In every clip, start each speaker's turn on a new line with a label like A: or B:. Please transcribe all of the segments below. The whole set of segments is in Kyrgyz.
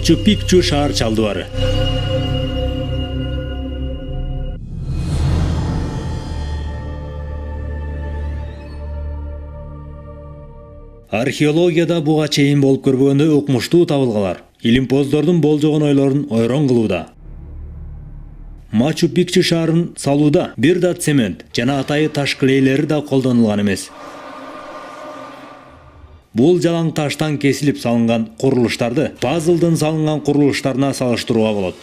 A: Мачу-Пикчу шаар чалдыбары. Археологияда буга чейин болуп көрбөгөндөй укмуштуу табылгалар илимпоздордун болжогон ойлорун ойрон кылууда. Мачу-Пикчу шаарын салууда бир да цемент жана атайы таш клейлери да колдонулган эмес. Бул жалаң таштан кесилип салынган курулуштарды пазлдын салынган курулуштарына салыштырууга болот.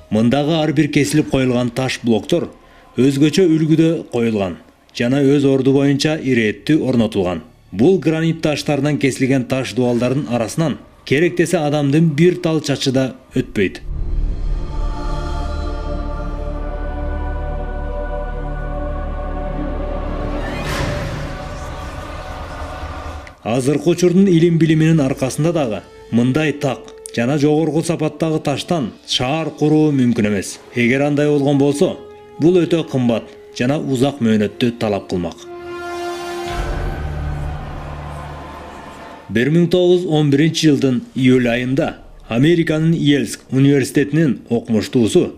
A: Мындагы ар бир кесилип коюлган таш блоктор өзгөчө үлгүдө коюлган жана өз орду боюнча ирээттүү орнотулган. Бул гранит таштардан кесилген таш дубалдардын арасынан керектесе адамдын бир тал чачы да өтпөйт. Азыркы учурдун илим билиминин аркасында дагы мындай так жана жогорку сапаттагы таштан шаар куруу мүмкүн эмес. Эгер андай болгон болсо, бул өтө кымбат жана узак мөөнөттү талап кылмак. 1911-жылдын июль айында Американын Йельск университетинин окумуштуусу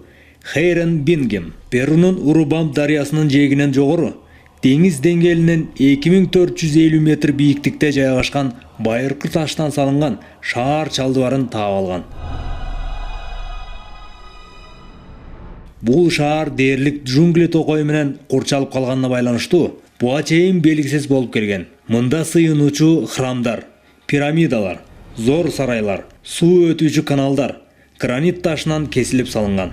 A: Хейрен Бингем Перунун Урубам дарыясынын жээгинен жогору деңиз деңгээлинен 2450 метр бийиктикте жайгашкан байыркы таштан салынган шаар чалдыбарын таап алган. Бул шаар дээрлик джунгли токой менен курчалып калганына байланыштуу буга чейин белгисиз болуп келген. Мында сыйынуучу храмдар, пирамидалар, зор сарайлар, суу өтүүчү каналдар гранит ташынан кесилип салынган.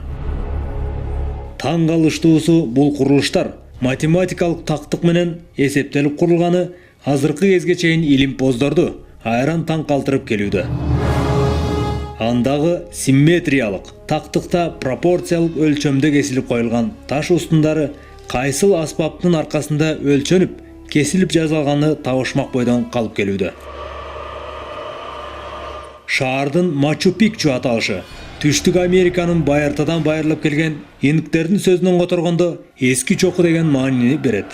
A: Таң калыштуусу бул курулуштар математикалык тактык менен эсептелип курулганы азыркы кезге чейин илимпоздорду айран таң калтырып келүүдө. Андагы симметриялык тактыкта пропорциялык өлчөмдө кесилип коюлган таш устундары кайсыл аспаптын аркасында өлчөнүп, кесилип жазылганы табышмак бойдон калып келүүдө. Шаардын Мачу-Пикчу аталышы Түштүк Американын байыртадан байырлап келген инктердин сөзүнөн которгондо эски чоку деген маанини берет.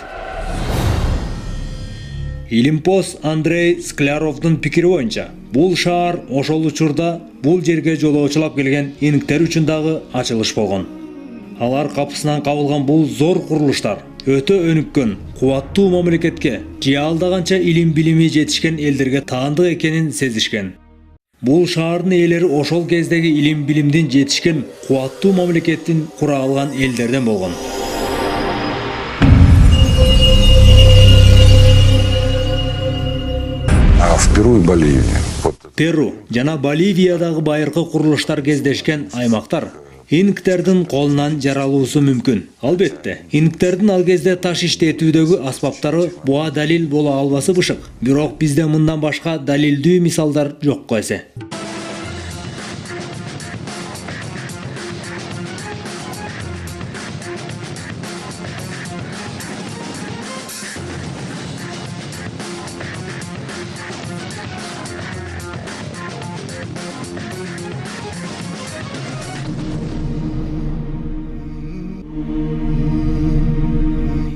A: Илимпоз Андрей Скляровдун пикири боюнча, бул шаар ошол учурда бул жерге жолоочулап келген инктер үчүн дагы ачылыш болгон. Алар капысынан кабылган бул зор курулуштар өтө өнүккөн, кубаттуу мамлекетке, же алдаганча илим билими жетишкен элдерге таандык экенин сезишкен. Бул шаардын ээлери ошол кездеги илим билимдин жетишкен, кубаттуу мамлекеттин кура алган элдерден болгон. Перу жана Боливиядагы байыркы курулуштар кездешкен аймактар инктердин колунан жаралуусу мүмкүн. Албетте, инктердин ал кезде таш иштетүүдөгү аспаптары буга далил боло албасы бышык. Бирок бизде мындан башка далилдүү мисалдар жокко эсе.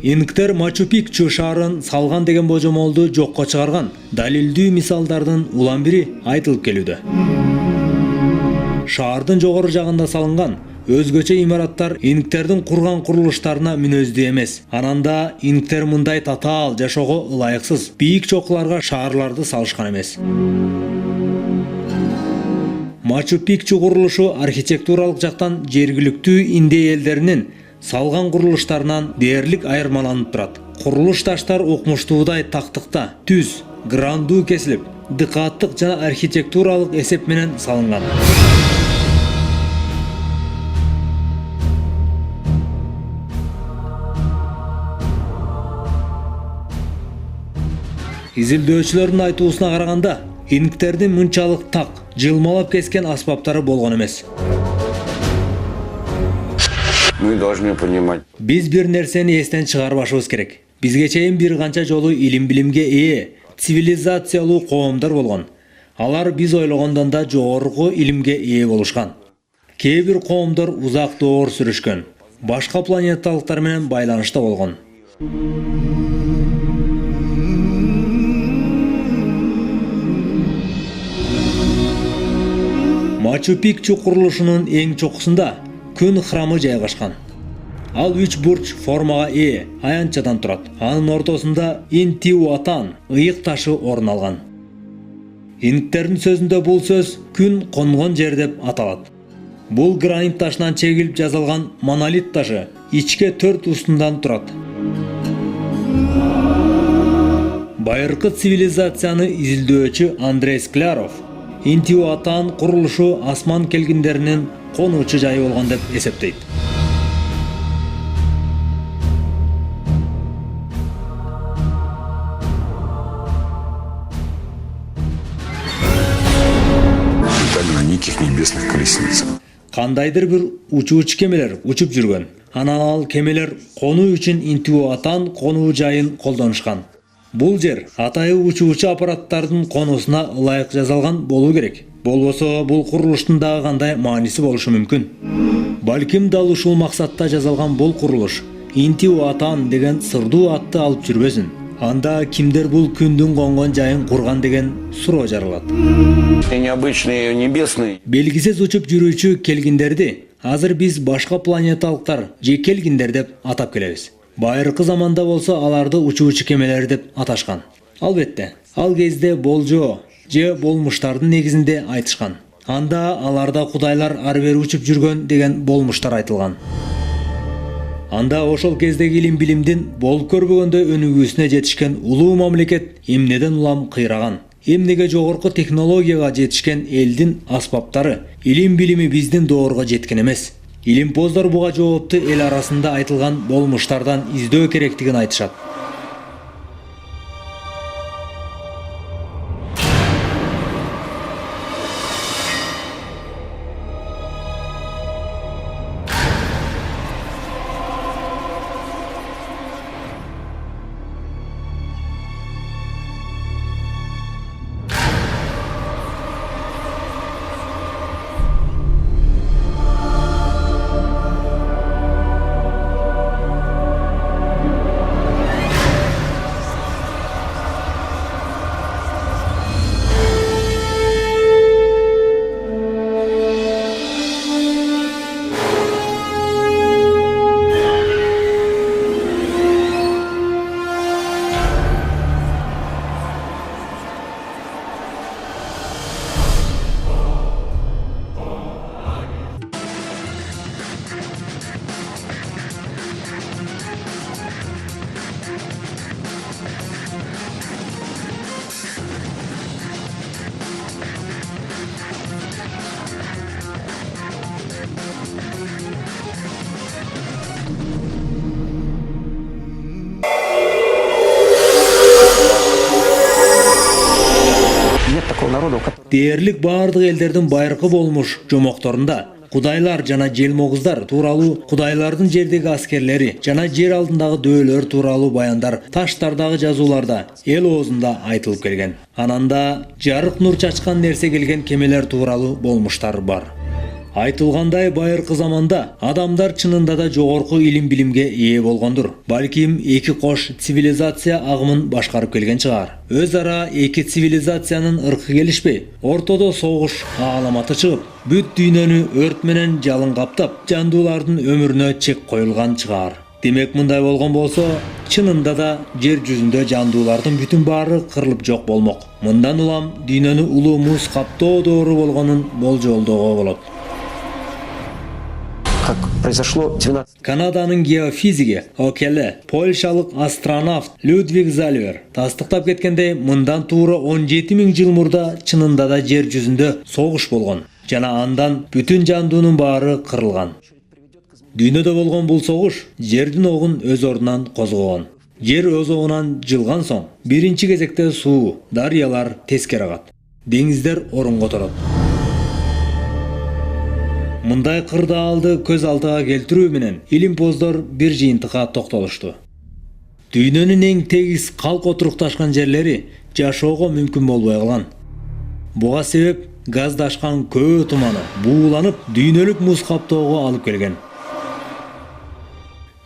A: Инктер Мачу-Пикчу шаарын салган деген божомолду жокко чыгарган далилдүү мисалдардын улам бири айтылып келүүдө. Шаардын жогору жагында салынган өзгөчө имараттар инктердин курган курулуштарына мүнөздүү эмес. Ананда инктер мындай татаал жашоого ылайыксыз бийик чокуларга шаарларды салышкан эмес. Мачу-Пикчу курулушу архитектуралык жактан жергиликтүү индей элдеринин салган курулуштарынан дээрлик айырмаланып турат. Курулуш таштар укмуштуудай тактыкта, түз, грандуу кесилип, дыкааттык жана архитектуралык эсеп менен салынган. Изилдөөчүлөрдүн айтуусуна караганда, инктердин мынчалык так, жылмалап кескен аспаптары болгон эмес. Биз бир нерсени эстен чыгарбашыбыз керек. Бизге чейин бир канча жолу илим билимге ээ, цивилизациялуу коомдор болгон. Алар биз ойлогондон да жогорку илимге ээ болушкан. Кээ бир коомдор узак доор сүрүшкөн, башка планеталыктар менен байланышта болгон. Мачу-Пикчу курулушунун эң чокусунда күн храмы жайгашкан. Ал 3 бурч формага аянтчадан турат. Анын ортосунда Интиуатан ыйык ташы орун алган. Инктердин сөзүндө бул сөз күн конгон жер деп аталат. Бул гранит ташынан чегилип жазылган монолит ташы ичке 4 устундан турат. Байыркы цивилизацияны изилдөөчү Андрей Скляров Интиуатан курулушу асман келгиндеринин конуучу жайы болгон деп эсептейт.
B: Неких небесных колесниц.
A: Кандайдыр бир учуучу кемелер учуп жүргөн. Анан ал кемелер конуу үчүн Интиуатан конуу жайын колдонушкан. Бул жер атайы учуучу аппараттардын конусуна ылайык жасалган болуу керек. Болбосо бул курулуштун дагы кандай мааниси болушу мүмкүн. Балким дал ушул максатта жасалган бул курулуш Интиуатан деген сырдуу атты алып жүрбөсүн. Анда кимдер бул күндүн конгон жайын курган деген суроо жаралат.
B: Необычные небесные.
A: Белгисиз учуп жүрүүчү келгиндерди азыр биз башка планеталыктар же келгиндер деп атап келебиз. Байыркы заманда болсо аларды учуучу кемелер деп аташкан. Албетте, ал кезде болжоо же болмуштардын негизинде айтышкан. Анда аларда кудайлар ар бери учуп жүргөн деген болмуштар айтылган. Анда ошол кездеги илим билимдин болуп көрбөгөндөй өнүгүүсүнө жетишкен улуу мамлекет эмнеден улам кыйраган. Эмнеге жогорку технологияга жетишкен элдин аспаптары, илим билими биздин доорго жеткен эмес. Илимпоздор буга жоопту эл арасында айтылган болмуштардан издөө керектигин айтышат. Дээрлик бардык элдердин байыркы болмуш жомокторунда кудайлар жана желмогуздар тууралуу, кудайлардын жердеги аскерлери жана жер алдындагы дөөлөр тууралуу баяндар таштардагы жазууларда эл оозунда айтылып келген. Ананда жарык нур чачкан нерсе келген кемелер тууралуу болмуштар бар. Айтылгандай байыркы заманда адамдар чынында да жогорку илим билимге ээ болгондур. Балким эки кош цивилизация агымын башкарып келген чыгар. Өз ара эки цивилизациянын ыркы келишпей, ортодо согуш аламаты чыгып, бүт дүйнөнү өрт менен жалын каптап, жандуулардын өмүрүнө чек коюлган чыгар. Демек мындай болгон болсо, чынында да жер жүзүндө жандуулардын бүтүн баары кырылып жок болмок. Мындан улам дүйнөнү улуу муз каптоо доору болгонун болжолдоого болот.
C: Как произошло 12...
A: Канаданын геофизиги океле польшалык астронавт Людвиг Зальвер тастыктап кеткендей, мындан туура 17.000 жыл мурда чынында да жер жүзүндө согуш болгон жана андан бүтүн жандуунун баары кырылган. Дүйнөдө болгон бул согуш жердин огун өз ордунан козгогон. Жер өзөгүнөн жылган соң биринчи кезекте суу, дарыялар тескери агат. Деңиздер орун которот. Мындай кырдаалды көз алдыга келтирүү менен илимпоздор бир жыйынтыкка токтолушту. Дүйнөнүн эң тегиз калк отурукташкан жерлери жашоого мүмкүн болбой калган. Буга себеп газдашкан көө туманы бууланып, дүйнөлүк муз каптоого алып келген.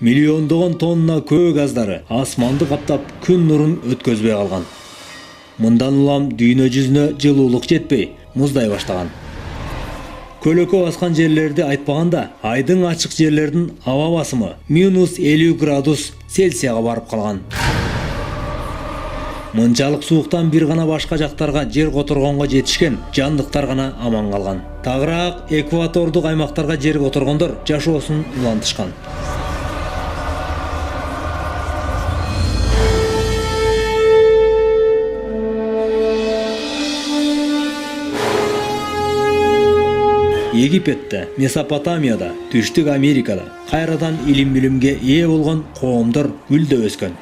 A: Миллиондогон тонна көө газдары асманды каптап, күн нурун өткөзбөй калган. Мындан улам дүйнө жүзүнө жылуулук жетпей, муздай баштаган. Көлөкө баскан жерлерди айтпаганда, айдың ачык жерлердин аба басымы -50 градус Цельсияга барып калган. Мынчалык сууктан бир гана башка жактарга жер которгонго жетишкен жандыктар гана аман калган. Тагыраак экватордук аймактарга жер которгондор жашоосун улантышкан. Египетте, Месопотамияда, Түштүк Америкада кайрадан илим-билимге ээ болгон коомдор гүлдөп өскөн.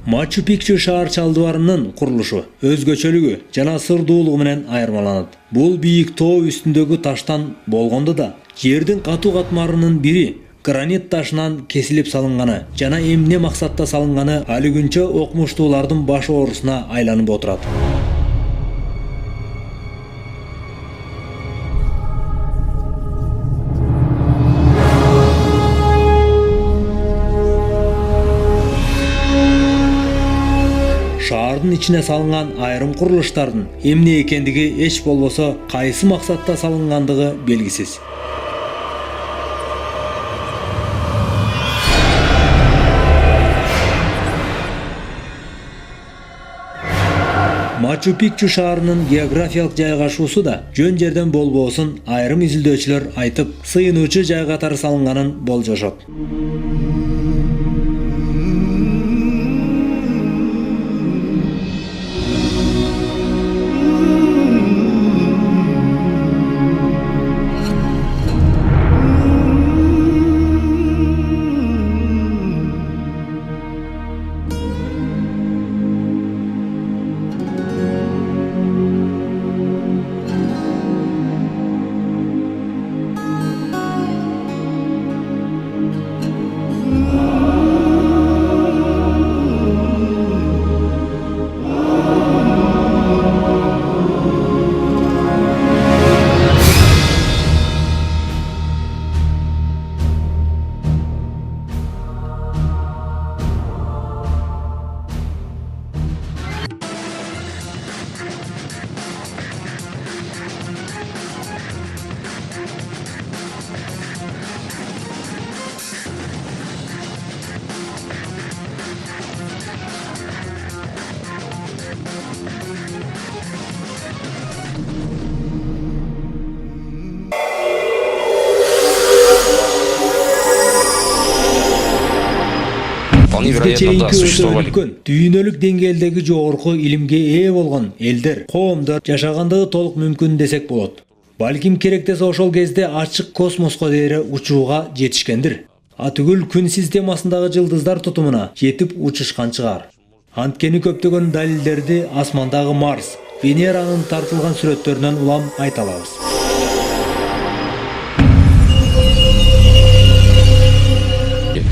A: Мачу-Пикчу шаар чалдыбарынын курулушу өзгөчөлүгү жана сырдуулугу менен айырмаланат. Бул бийик тоо үстүндөгү таштан болгондо да, жердин катуу катмарынын бири гранит ташынан кесилип салынганы жана эмне максатта салынганы али күнчө окумуштуулардын баш оорусуна айланып отурат. Шаардын ичине салынган айрым курулуштардын эмне экендиги эч болбосо кайсы максатта салынгандыгы белгисиз. Мачу-Пикчу шаарынын географиялык жайгашуусу да жөн жерден болбосун айрым изилдөөчүлөр айтып, сыйынуучу жай катары салынганын болжошот.
B: Вполне вероятно, да, существовали.
A: Дүйнөлүк деңгээлдеги жогорку илимге ээ болгон элдер, коомдор жашагандыгы толук мүмкүн десек болот. Балким керектесе ошол кезде ачык космоско дейре учууга жетишкендир. Атүгүл күн системасындагы жылдыздар тутумуна жетип учушкан чыгар. Анткени көптөгөн далилдерди асмандагы Марс, Венеранын тартылган сүрөттөрүнөн улам айта алабыз.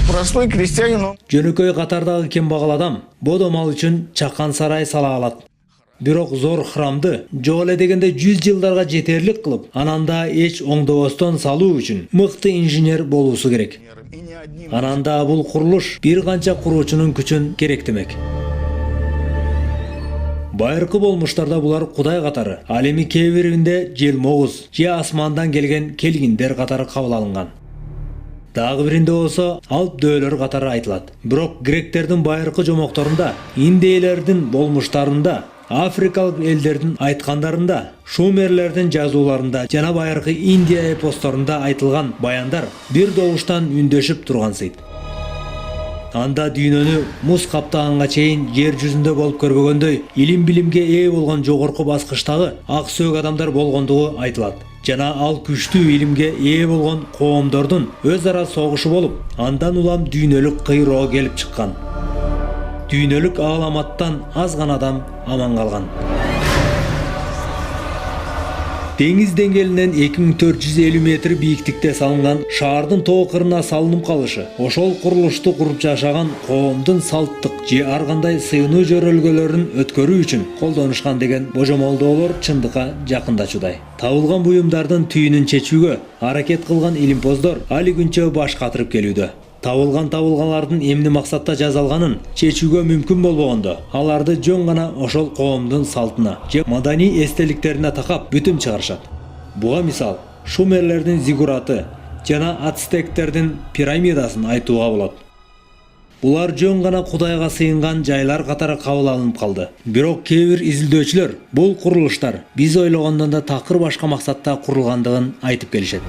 B: Простой крестьянин.
A: Жөнөкөй катардагы кембагал адам бодомал үчүн чакан сарай сала алат. Бирок зор храмды жок эле дегенде 100 жылдарга жетерлик кылып, анан да эч оңдобостон салуу үчүн мыкты инженер болуусу керек. Анан да бул курулуш бир канча куруучунун күчүн керектемек. Байыркы болмуштарда булар кудай катары, ал эми кээ биринде желмогуз же асмандан келген келгиндер катары кабыл алынган. Дагы биринде болсо алп дөөлөр катары айтылат. Бирок гректердин байыркы жомокторунда, индейлердин болмуштарында, африкалык элдердин айткандарында, шумерлердин жазууларында жана байыркы Индия эпостарында айтылган баяндар бир добуштан үндөшүп тургансыйт. Анда дүйнөнү муз каптаганга чейин жер жүзүндө болуп көрбөгөндөй илим-билимге ээ болгон жогорку баскычтагы ак сөөк адамдар болгондугу айтылат. Жана ал күчтүү илимге ээ болгон коомдордун өз ара согушу болуп, андан улам дүйнөлүк кыйроо келип чыккан. Дүйнөлүк ааламаттан аз гана адам аман калган. Деңиз деңгээлинен 2450 метр бийиктикте салынган шаардын тоо кырына салынып калышы ошол курулушту куруп жашаган коомдун салттык же ар кандай сыйынуу жөрөлгөлөрүн өткөрүү үчүн колдонушкан деген божомолдоолор чындыкка жакындачудай. Табылган буюмдардын түйүнүн чечүүгө аракет кылган илимпоздор али күнчө баш катырып келүүдө. Табылгалардын эмне максатта жазалганын чечүүгө мүмкүн болбогондо, аларды жөн гана ошол коомдун салтына же маданий эстеликтерине такап бүтүм чыгарышат. Буга мисал шумерлердин зиггураты жана ацтектердин пирамидасын айтууга болот. Булар жөн гана Кудайга сыйынган жайлар катары кабыл алынып калды. Бирок кээ бир изилдөөчүлөр бул курулуштар биз ойлогондон да такыр башка максатта курулгандыгын айтып келишет.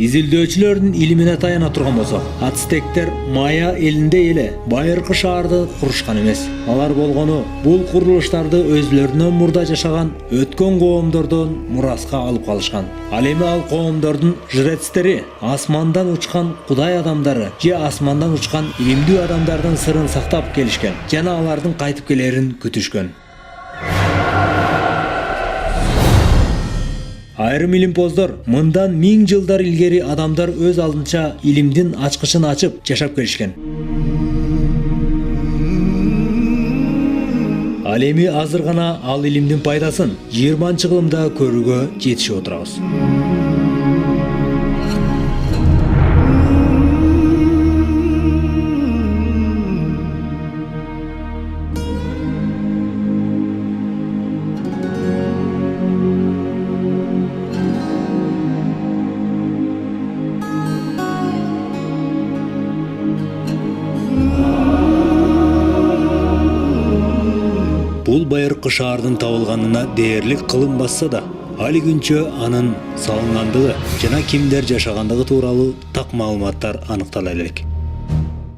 A: Изилдөөчүлөрдүн илимине таяна турган болсок, ацтектер Майя элинде эле байыркы шаарды курушкан эмес. Алар болгону бул курулуштарды өзлөрүнөн мурда жашаган өткөн коомдордон мураска алып калышкан. Ал эми ал коомдордун жрецтери асмандан учкан Кудай адамдары же асмандан учкан илимдүү адамдардын сырын сактап келишкен жана алардын кайтып келерин күтүшкөн. Айрым илимпоздор мындан 1000 жылдар илгери адамдар өз алдынча илимдин ачкычын ачып жашап келишкен. Ал эми азыр гана ал илимдин пайдасын 20-кылымда көрүүгө жетишип отурабыз. Бул байыркы шаардын табылганына дээрлик кылым басса да, али күнчө анын салынгандыгы жана кимдер жашагандыгы тууралуу так маалыматтар аныктала элек.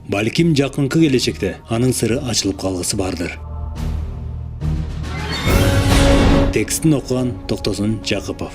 A: Балким жакынкы келечекте анын сыры ачылып калгысы бардыр. Текстин окуган Токтосун Жакыпов.